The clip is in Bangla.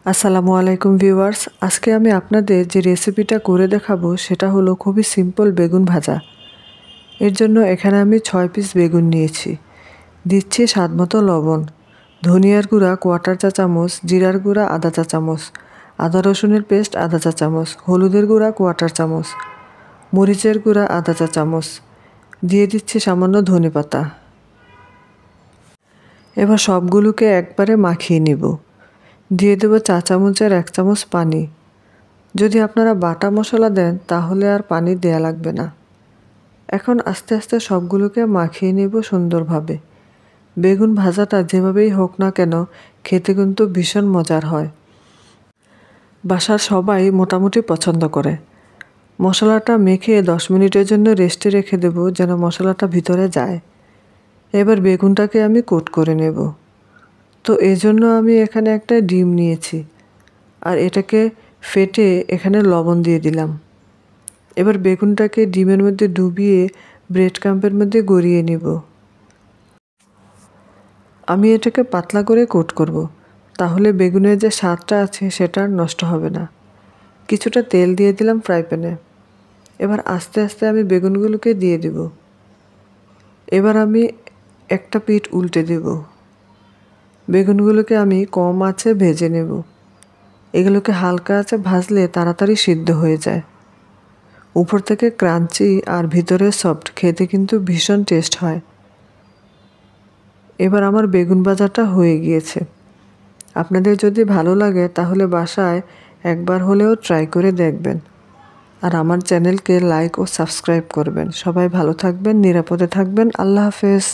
আসসালামু আলাইকুম ভিউয়ার্স, আজকে আমি আপনাদের যে রেসিপিটা করে দেখাবো সেটা হলো খুবই সিম্পল বেগুন ভাজা। এর জন্য এখানে আমি 6 পিস বেগুন নিয়েছি। দিচ্ছি স্বাদমতো লবণ, ধনিয়ার গুঁড়া কোয়ার্টার চা চামচ, জিরার গুঁড়া আধা চা চামচ, আদা রসুনের পেস্ট আধা চা চামচ, হলুদের গুঁড়া কোয়ার্টার চামচ, মরিচের গুঁড়া আধা চা চামচ, দিয়ে দিচ্ছি সামান্য ধনেপাতা। এবার সবগুলোকে একবারে মাখিয়ে নিব। দিয়ে দেব চা চামচের 1 চামচ পানি। যদি আপনারা বাটা মশলা দেন তাহলে আর পানি দেয়া লাগবে না। এখন আস্তে আস্তে সবগুলোকে মাখিয়ে নেব সুন্দরভাবে। বেগুন ভাজাটা যেভাবেই হোক না কেন খেতে কিন্তু ভীষণ মজার হয়। বাসার সবাই মোটামুটি পছন্দ করে। মশলাটা মেখে 10 মিনিটের জন্য রেস্টে রেখে দেব যেন মশলাটা ভিতরে যায়। এবার বেগুনটাকে আমি কোট করে নেব। তো এজন্য আমি এখানে একটা ডিম নিয়েছি আর এটাকে ফেটে এখানে লবণ দিয়ে দিলাম। এবার বেগুনটাকে ডিমের মধ্যে ডুবিয়ে ব্রেড ক্রাম্পের মধ্যে গড়িয়ে নিব। আমি এটাকে পাতলা করে কোট করব, তাহলে বেগুনের যে স্বাদটা আছে সেটা আর নষ্ট হবে না। কিছুটা তেল দিয়ে দিলাম ফ্রাই প্যানে। এবার আস্তে আস্তে আমি বেগুনগুলোকে দিয়ে দেব। এবার আমি একটা পিঠ উল্টে দেব। বেগুনগুলোকে আমি কম আঁচে ভেজে নেব। এগুলোকে হালকা আঁচে ভাজলে তাড়াতাড়ি সিদ্ধ হয়ে যায়। উপর থেকে ক্রাঞ্চি আর ভিতরে সফট, খেতে কিন্তু ভীষণ টেস্ট হয়। এবার আমার বেগুন ভাজাটা হয়ে গিয়েছে। আপনাদের যদি ভালো লাগে তাহলে বাসায় একবার হলেও ট্রাই করে দেখবেন। আর আমার চ্যানেলকে লাইক ও সাবস্ক্রাইব করবেন। সবাই ভালো থাকবেন, নিরাপদে থাকবেন। আল্লাহ হাফেজ।